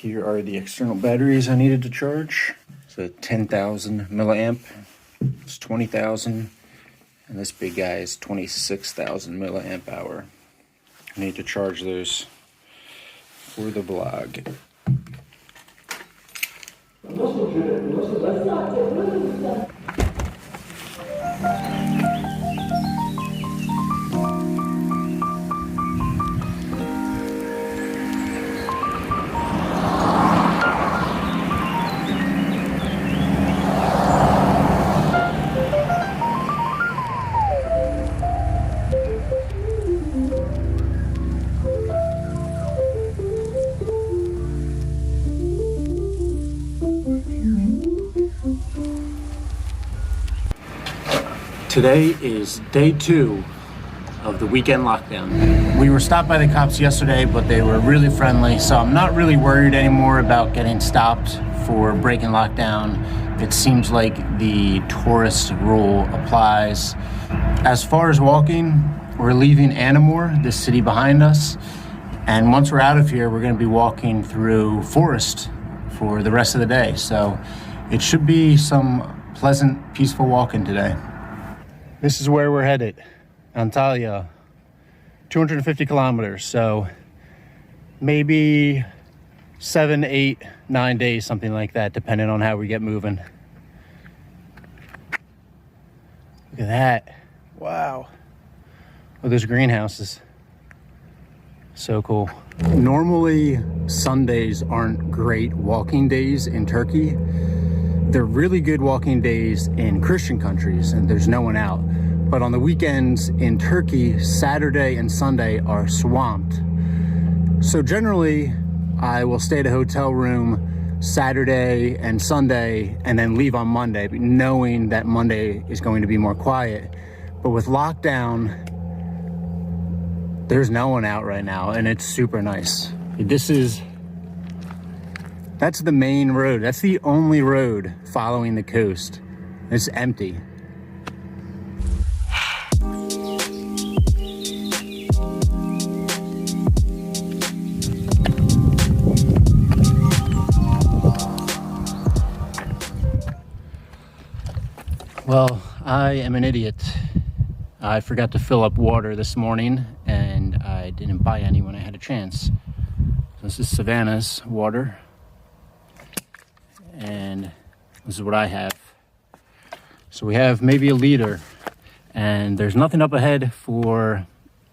Here are the external batteries I needed to charge. It's a 10,000 milliamp. It's 20,000. And this big guy is 26,000 milliamp hour. I need to charge those for the vlog. Today is day 2 of the weekend lockdown. We were stopped by the cops yesterday, but they were really friendly, so I'm not really worried anymore about getting stopped for breaking lockdown. It seems like the tourist rule applies. As far as walking, we're leaving Anamore, this city behind us, and once we're out of here, we're going to be walking through forest for the rest of the day, so it should be some pleasant, peaceful walking today. This is where we're headed, Antalya, 250 kilometers, so maybe 7, 8, 9 days, something like that, depending on how we get moving. Look at that. Wow. Oh, there's greenhouses. So cool. Normally, Sundays aren't great walking days in Turkey. They're really good walking days in Christian countries and there's no one out. But on the weekends in Turkey, Saturday and Sunday are swamped. So generally, I will stay at a hotel room Saturday and Sunday and then leave on Monday, knowing that Monday is going to be more quiet. But with lockdown, there's no one out right now and it's super nice. That's the main road. That's the only road following the coast. It's empty. Well, I am an idiot. I forgot to fill up water this morning and I didn't buy any when I had a chance. This is Savannah's water. And this is what I have. So we have maybe a liter and there's nothing up ahead for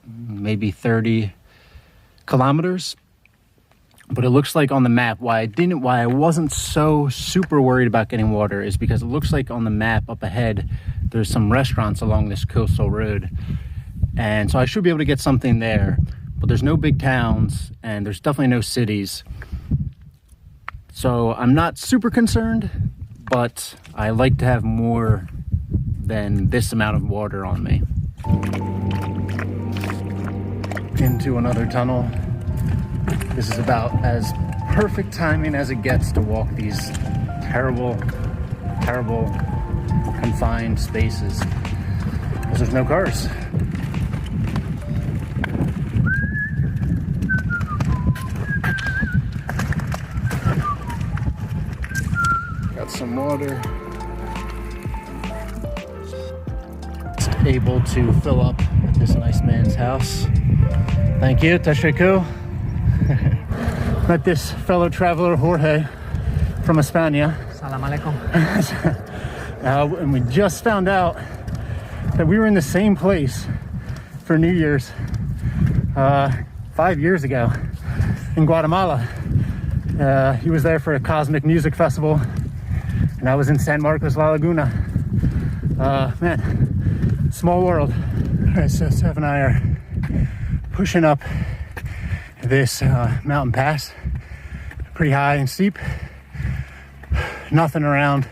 maybe 30 kilometers. But it looks like on the map, why I wasn't so super worried about getting water is because it looks like on the map up ahead, there's some restaurants along this coastal road. And so I should be able to get something there, but there's no big towns and there's definitely no cities. So I'm not super concerned, but I like to have more than this amount of water on me. Into another tunnel. This is about as perfect timing as it gets to walk these terrible, terrible confined spaces because there's no cars. Got some water. Just able to fill up at this nice man's house. Thank you, Tashiku. Met this fellow traveler, Jorge, from España. Salam alaikum. And we just found out that we were in the same place for New Year's 5 years ago in Guatemala. He was there for a cosmic music festival, and I was in San Marcos, La Laguna. Man, small world. All right, so Steph and I are pushing up this mountain pass, pretty high and steep. Nothing around.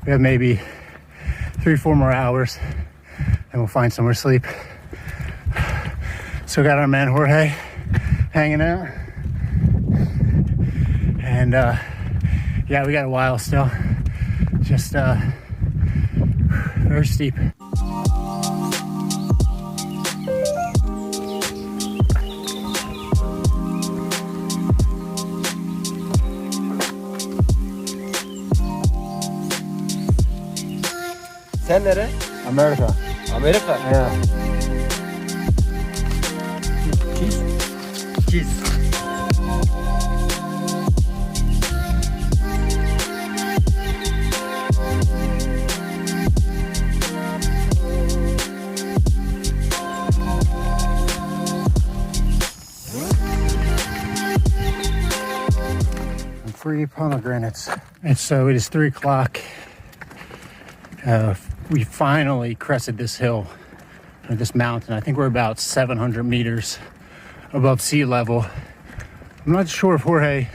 We have maybe 3-4 more hours and we'll find somewhere to sleep. So got our man Jorge hanging out, and yeah, we got a while still. Just very steep. Sen nere? America. Amerika. Yeah. Cheese. Free pomegranates. And so it is 3 o'clock. We finally crested this hill, or this mountain. I think we're about 700 meters above sea level. I'm not sure if Jorge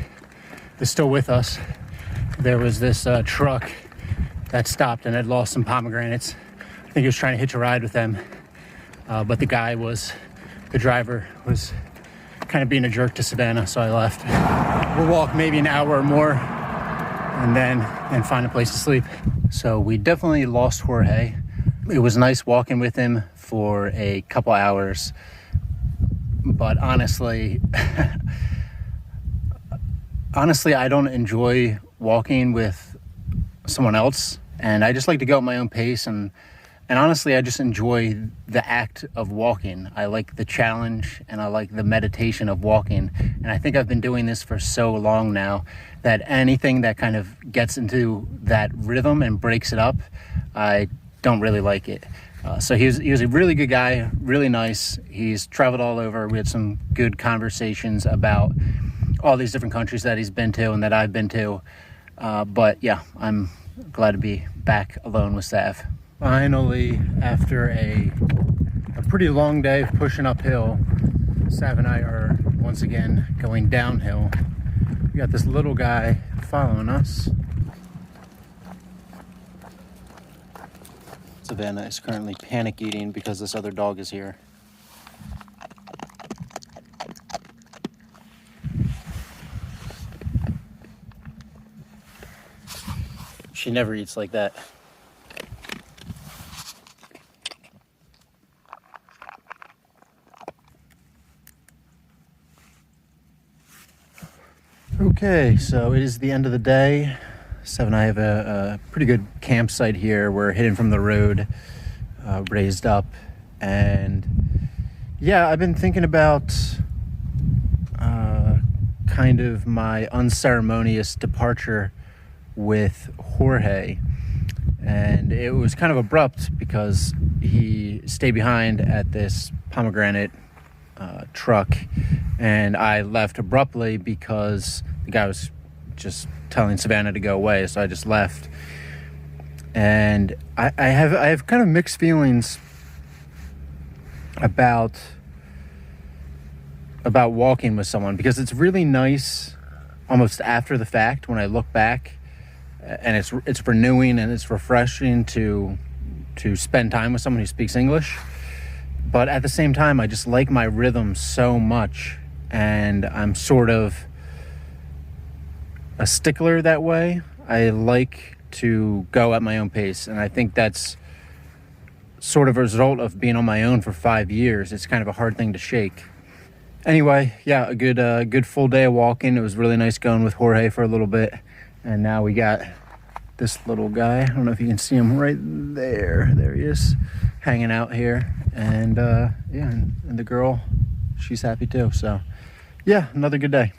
is still with us. There was this truck that stopped and had lost some pomegranates. I think he was trying to hitch a ride with them, but the driver was kind of being a jerk to Savannah, so I left. We'll walk maybe an hour or more and then find a place to sleep. So we definitely lost Jorge. It was nice walking with him for a couple hours, but honestly, I don't enjoy walking with someone else, and I just like to go at my own pace, and honestly, I just enjoy the act of walking. I like the challenge, and I like the meditation of walking. And I think I've been doing this for so long now that anything that kind of gets into that rhythm and breaks it up, I don't really like it. So he was a really good guy, really nice. He's traveled all over. We had some good conversations about all these different countries that he's been to and that I've been to. But yeah, I'm glad to be back alone with Sav. Finally, after a pretty long day of pushing uphill, Sav and I are once again going downhill. We got this little guy following us. Savannah is currently panic eating because this other dog is here. She never eats like that. Okay, so it is the end of the day. Sav and I have a pretty good campsite here. We're hidden from the road, raised up. And yeah, I've been thinking about kind of my unceremonious departure with Jorge. And it was kind of abrupt because he stayed behind at this pomegranate truck, and I left abruptly because the guy was just telling Savannah to go away, so I just left. And I have kind of mixed feelings about walking with someone, because it's really nice almost after the fact when I look back, and it's renewing and it's refreshing to spend time with someone who speaks English. But at the same time, I just like my rhythm so much, and I'm sort of a stickler that way. I like to go at my own pace, and I think that's sort of a result of being on my own for 5 years. It's kind of a hard thing to shake. Anyway, yeah, a good full day of walking. It was really nice going with Jorge for a little bit, and now we got this little guy. I don't know if you can see him right there. There he is, hanging out here. And yeah, and the girl, she's happy too. So yeah, another good day.